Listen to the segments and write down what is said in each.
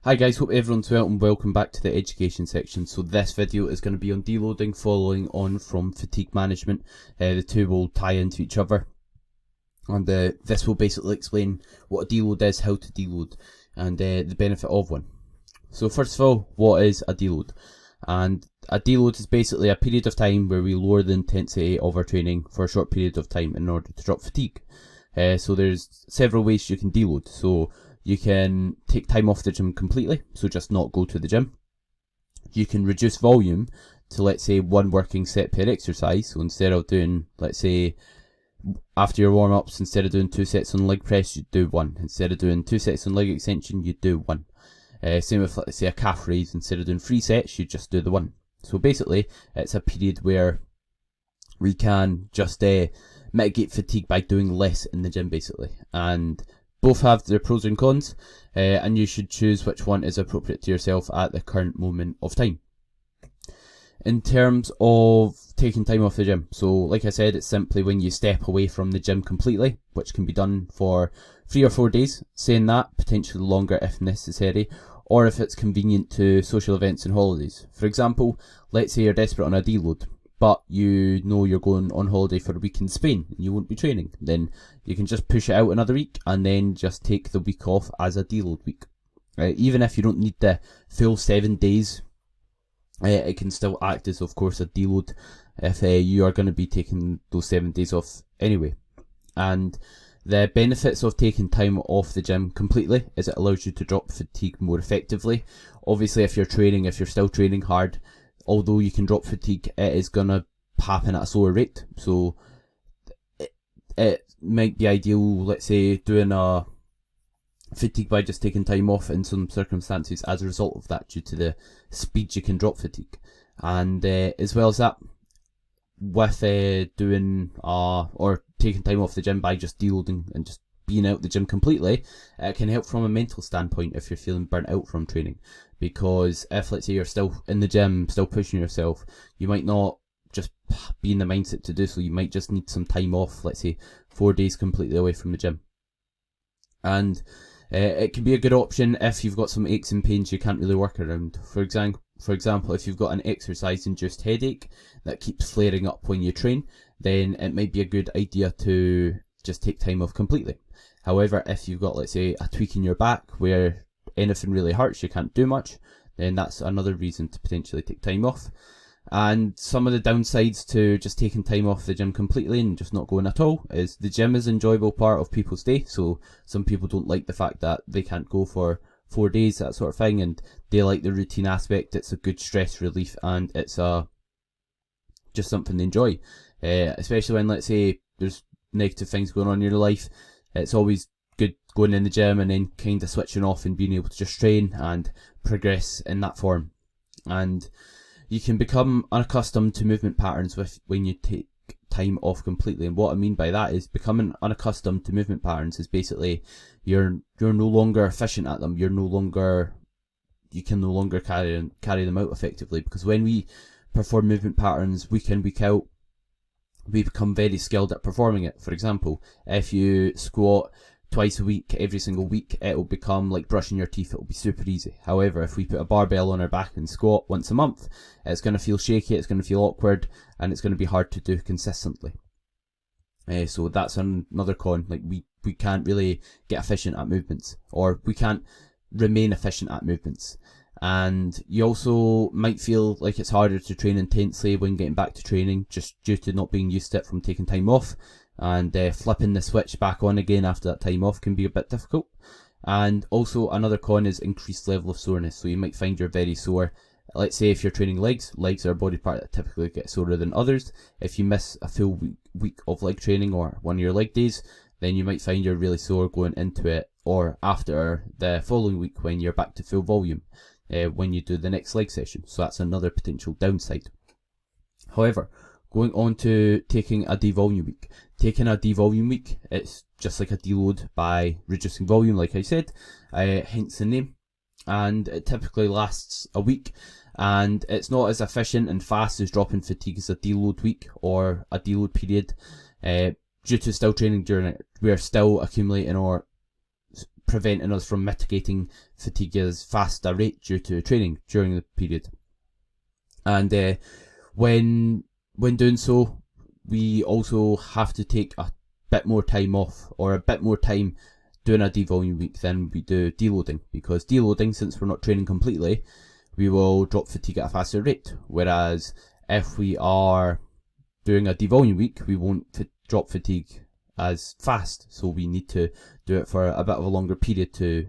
Hi guys, hope everyone's well and welcome back to the education section. So this video is going to be on deloading, following on from fatigue management. The two will tie into each other, and this will basically explain what a deload is, how to deload, and the benefit of one. So first of all, what is a deload? And a deload is basically a period of time where we lower the intensity of our training for a short period of time in order to drop fatigue. So there's several ways you can deload. So you can take time off the gym completely, so just not go to the gym. You can reduce volume to, let's say, one working set per exercise. So instead of doing, let's say, after your warm-ups, instead of doing 2 sets on leg press, you'd do 1. Instead of doing 2 sets on leg extension, you'd do 1. Same with, let's say, a calf raise. Instead of doing 3 sets, you just do the 1. So basically, it's a period where we can just mitigate fatigue by doing less in the gym, basically. And both have their pros and cons, and you should choose which one is appropriate to yourself at the current moment of time. In terms of taking time off the gym, so like I said, it's simply when you step away from the gym completely, which can be done for 3 or 4 days, saying that, potentially longer if necessary, or if it's convenient to social events and holidays. For example, let's say you're desperate on a deload, but you know you're going on holiday for a week in Spain and you won't be training, then you can just push it out another week and then just take the week off as a deload week. Even if you don't need the full 7 days, it can still act as, of course, a deload if you are going to be taking those 7 days off anyway. And the benefits of taking time off the gym completely is it allows you to drop fatigue more effectively. Obviously, if you're still training hard, although you can drop fatigue, it is going to happen at a slower rate. So it might be ideal, let's say, doing a fatigue by just taking time off in some circumstances as a result of that, due to the speed you can drop fatigue. And as well as that, with doing or taking time off the gym by just deloading and just being out the gym completely, it can help from a mental standpoint if you're feeling burnt out from training. Because if, let's say, you're still in the gym, still pushing yourself, you might not just be in the mindset to do so. You might just need some time off, let's say 4 days completely away from the gym. And it can be a good option if you've got some aches and pains you can't really work around. For example, if you've got an exercise-induced headache that keeps flaring up when you train, then it might be a good idea to just take time off completely. However, if you've got, let's say, a tweak in your back where anything really hurts, you can't do much, then that's another reason to potentially take time off. And some of the downsides to just taking time off the gym completely and just not going at all is the gym is an enjoyable part of people's day. So some people don't like the fact that they can't go for 4 days, that sort of thing, and they like the routine aspect. It's a good stress relief, and it's just something they enjoy, especially when, let's say, there's negative things going on in your life. It's always good going in the gym and then kind of switching off and being able to just train and progress in that form. And you can become unaccustomed to movement patterns when you take time off completely. And what I mean by that is becoming unaccustomed to movement patterns is basically you're no longer efficient at them. You can no longer carry them out effectively, because when we perform movement patterns week in, week out, we become very skilled at performing it. For example, if you squat twice a week, every single week, it will become like brushing your teeth. It will be super easy. However, if we put a barbell on our back and squat once a month, it's going to feel shaky, it's going to feel awkward, and it's going to be hard to do consistently. So that's another con. Like we can't really get efficient at movements, or we can't remain efficient at movements. And you also might feel like it's harder to train intensely when getting back to training, just due to not being used to it from taking time off. And flipping the switch back on again after that time off can be a bit difficult. And also another con is increased level of soreness. So you might find you're very sore. Let's say if you're training legs are a body part that typically gets sorer than others. If you miss a full week of leg training or one of your leg days, then you might find you're really sore going into it, or after the following week when you're back to full volume, when you do the next leg session. So that's another potential downside. However, going on to taking a devolume week. Taking a devolume week, it's just like a deload by reducing volume, like I said, hence the name. And it typically lasts a week, and it's not as efficient and fast as dropping fatigue as a deload week or a deload period. Due to still training during it, we're still accumulating our preventing us from mitigating fatigue as fast a rate due to training during the period. And when doing so, we also have to take a bit more time off, or a bit more time doing a devolume week than we do deloading, because deloading, since we're not training completely, we will drop fatigue at a faster rate, whereas if we are doing a devolume week, we won't drop fatigue as fast, so we need to do it for a bit of a longer period to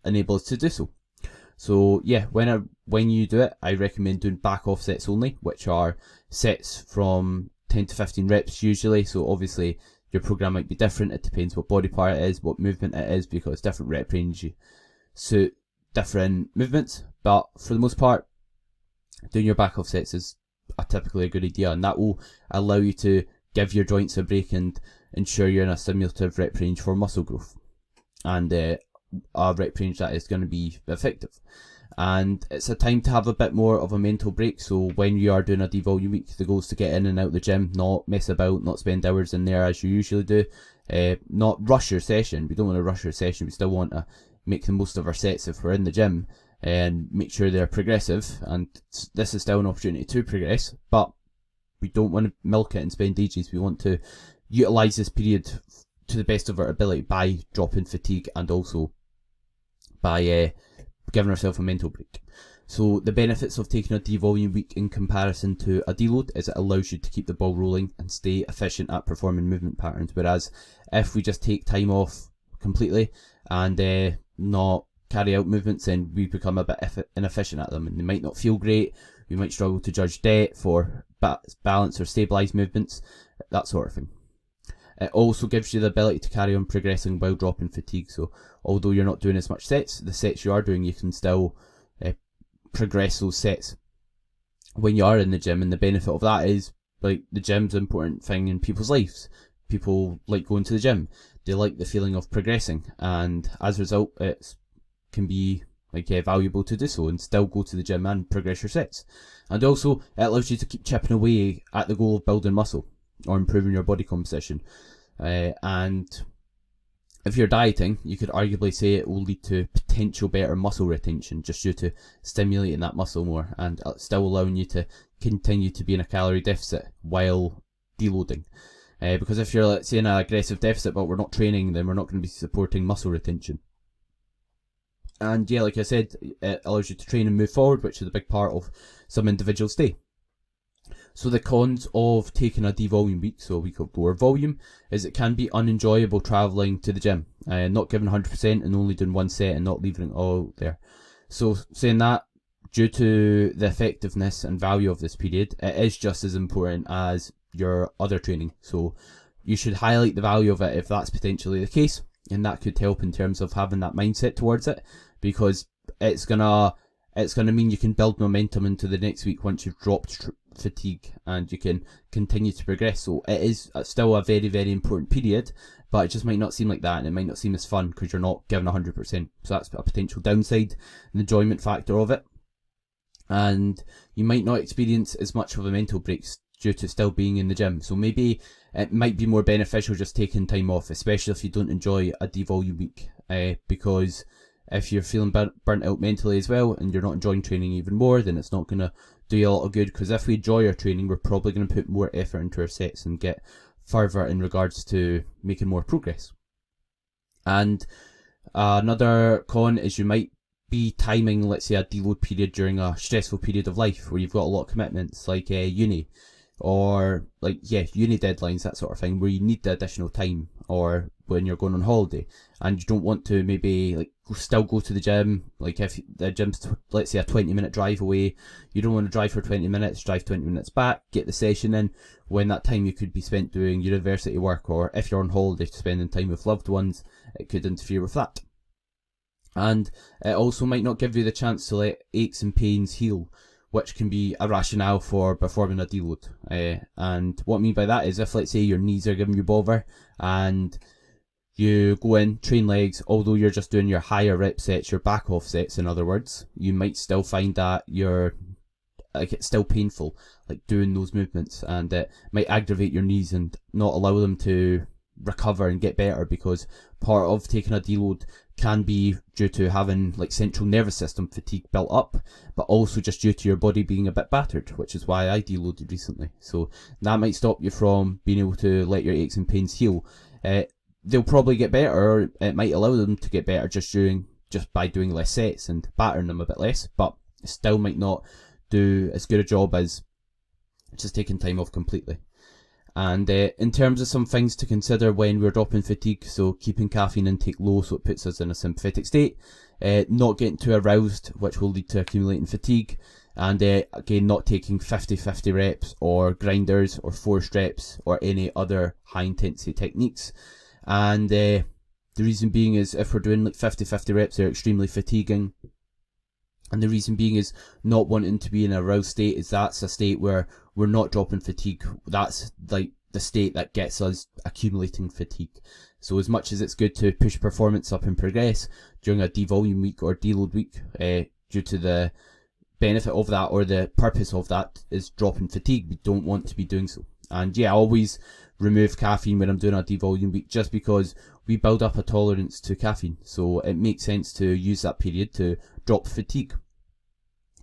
enable us to do so. So yeah, when you do it, I recommend doing back off sets only, which are sets from 10 to 15 reps usually. So obviously your program might be different, it depends what body part it is, what movement it is, because different rep range suit different movements, but for the most part, doing your back off sets is typically a good idea, and that will allow you to give your joints a break and ensure you're in a stimulative rep range for muscle growth, and a rep range that is going to be effective. And it's a time to have a bit more of a mental break. So when you are doing a devolume week, the goal is to get in and out the gym, not mess about, not spend hours in there as you usually do, not rush your session. We don't want to rush your session, we still want to make the most of our sets if we're in the gym, and make sure they're progressive, and this is still an opportunity to progress, but we don't want to milk it and spend ages. We want to utilise this period to the best of our ability by dropping fatigue, and also by giving ourselves a mental break. So the benefits of taking a devolume week in comparison to a deload is it allows you to keep the ball rolling and stay efficient at performing movement patterns, whereas if we just take time off completely and not carry out movements, then we become a bit inefficient at them, and they might not feel great. We might struggle to judge depth or balance or stabilise movements, that sort of thing. It also gives you the ability to carry on progressing while dropping fatigue. So although you're not doing as much sets, the sets you are doing, you can still progress those sets when you are in the gym. And the benefit of that is, like, the gym's an important thing in people's lives. People like going to the gym. They like the feeling of progressing, and as a result, it can be valuable to do so and still go to the gym and progress your sets. And also, it allows you to keep chipping away at the goal of building muscle or improving your body composition. And if you're dieting, you could arguably say it will lead to potential better muscle retention, just due to stimulating that muscle more and still allowing you to continue to be in a calorie deficit while deloading. Because if you're, let's say, in an aggressive deficit but we're not training, then we're not going to be supporting muscle retention. And yeah, like I said, it allows you to train and move forward, which is a big part of some individuals' day. So the cons of taking a devolume week, so a week of lower volume, is it can be unenjoyable travelling to the gym, not giving 100% and only doing one set and not leaving it all there. So saying that, due to the effectiveness and value of this period, it is just as important as your other training. So you should highlight the value of it if that's potentially the case, and that could help in terms of having that mindset towards it, because it's gonna mean you can build momentum into the next week once you've dropped fatigue, and you can continue to progress. So it is still a very, very important period, but it just might not seem like that, and it might not seem as fun because you're not giving 100%. So that's a potential downside, the enjoyment factor of it. And you might not experience as much of a mental break due to still being in the gym. So maybe it might be more beneficial just taking time off, especially if you don't enjoy a devolume week, because if you're feeling burnt out mentally as well and you're not enjoying training even more, then it's not going to do you a lot of good, because if we enjoy our training, we're probably going to put more effort into our sets and get further in regards to making more progress. And another con is you might be timing, let's say, a deload period during a stressful period of life where you've got a lot of commitments, like uni, or uni deadlines, that sort of thing, where you need the additional time, or when you're going on holiday and you don't want to maybe still go to the gym. Like if the gym's let's say a 20-minute drive away, you don't want to drive for 20 minutes, drive 20 minutes back, get the session in, when that time you could be spent doing university work, or if you're on holiday spending time with loved ones, it could interfere with that. And it also might not give you the chance to let aches and pains heal, which can be a rationale for performing a deload. And what I mean by that is, if let's say your knees are giving you bother and you go in, train legs, although you're just doing your higher rep sets, your back off sets in other words, you might still find that it's still painful, doing those movements, and it might aggravate your knees and not allow them to recover and get better, because part of taking a deload can be due to having like central nervous system fatigue built up, but also just due to your body being a bit battered, which is why I deloaded recently. So that might stop you from being able to let your aches and pains heal. They'll probably get better, or it might allow them to get better just by doing less sets and battering them a bit less, but it still might not do as good a job as just taking time off completely. And in terms of some things to consider when we're dropping fatigue, so keeping caffeine intake low so it puts us in a sympathetic state, not getting too aroused, which will lead to accumulating fatigue, and again, not taking 50-50 reps or grinders or forced reps or any other high intensity techniques. And the reason being is if we're doing like 50-50 reps, they're extremely fatiguing. And the reason being is not wanting to be in a aroused state, is that's a state where we're not dropping fatigue. That's like the state that gets us accumulating fatigue. So as much as it's good to push performance up and progress during a devolume week or deload week, due to the benefit of that, or the purpose of that is dropping fatigue, we don't want to be doing so. And yeah, I always remove caffeine when I'm doing a devolume week, just because we build up a tolerance to caffeine. So it makes sense to use that period to drop fatigue.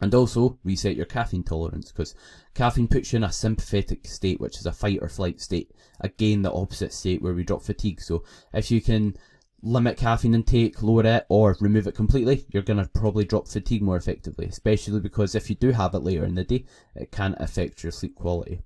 And also reset your caffeine tolerance, because caffeine puts you in a sympathetic state, which is a fight or flight state. Again, the opposite state where we drop fatigue. So if you can limit caffeine intake, lower it, or remove it completely, you're going to probably drop fatigue more effectively, especially because if you do have it later in the day, it can affect your sleep quality.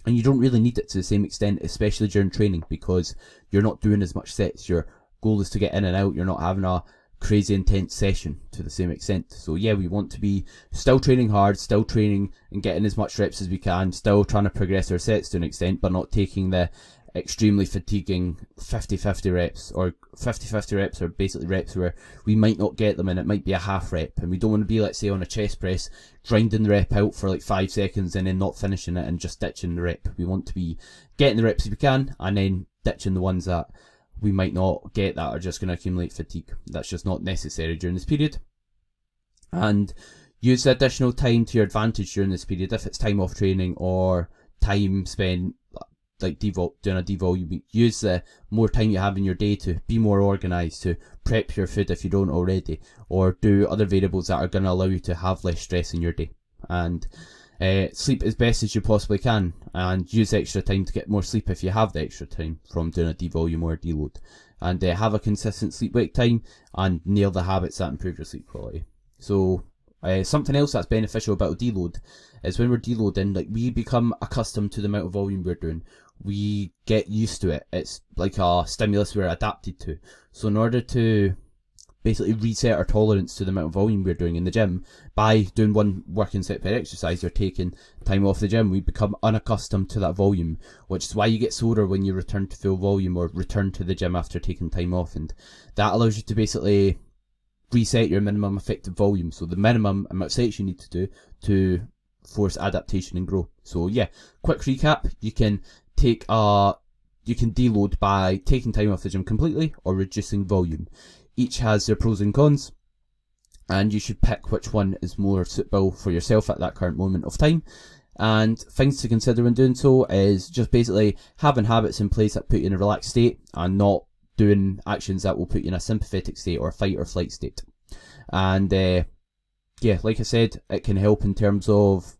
And you don't really need it to the same extent, especially during training, because you're not doing as much sets. Your goal is to get in and out. You're not having a crazy intense session to the same extent. So yeah, we want to be still training hard, still training and getting as much reps as we can, still trying to progress our sets to an extent, but not taking the extremely fatiguing 50-50 reps, or 50-50 reps are basically reps where we might not get them and it might be a half rep, and we don't want to be, let's say, on a chest press grinding the rep out for like 5 seconds and then not finishing it and just ditching the rep. We want to be getting the reps as we can and then ditching the ones that we might not get that are just going to accumulate fatigue. That's just not necessary during this period. And use the additional time to your advantage during this period. If it's time off training or time spent like doing a devolume week, use the more time you have in your day to be more organised, to prep your food if you don't already, or do other variables that are going to allow you to have less stress in your day. And sleep as best as you possibly can, and use extra time to get more sleep if you have the extra time from doing a devolume or a deload. And have a consistent sleep wake time and nail the habits that improve your sleep quality. So something else that's beneficial about a deload is when we're deloading, like, we become accustomed to the amount of volume we're doing. We get used to it. It's like a stimulus we're adapted to. So in order to basically reset our tolerance to the amount of volume we're doing in the gym, by doing one working set per exercise or taking time off the gym, we become unaccustomed to that volume, which is why you get sore when you return to full volume or return to the gym after taking time off. And that allows you to basically reset your minimum effective volume, so the minimum amount of sets you need to do to force adaptation and grow. So yeah, quick recap: you can deload by taking time off the gym completely or reducing volume. Each has their pros and cons, and you should pick which one is more suitable for yourself at that current moment of time. And things to consider when doing so is just basically having habits in place that put you in a relaxed state, and not doing actions that will put you in a sympathetic state or fight or flight state. And yeah, like I said, it can help in terms of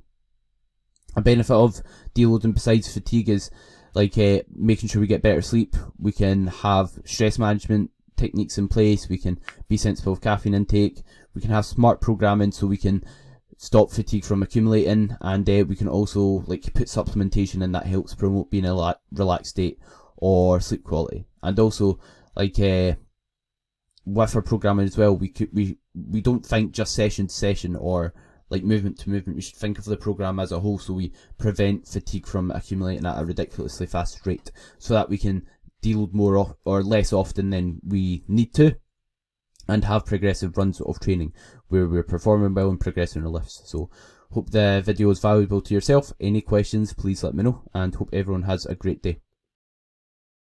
a benefit of deloading besides fatigue is like making sure we get better sleep. We can have stress management techniques in place. We can be sensible of caffeine intake. We can have smart programming so we can stop fatigue from accumulating, and we can also like put supplementation in that helps promote being in a relaxed state or sleep quality. And also, like with our programming as well, we don't think just session to session or like movement to movement. We should think of the program as a whole, so we prevent fatigue from accumulating at a ridiculously fast rate, so that we can deload more or less often than we need to, and have progressive runs of training where we're performing well and progressing our lifts. So hope the video is valuable to yourself. Any questions, please let me know, and hope everyone has a great day.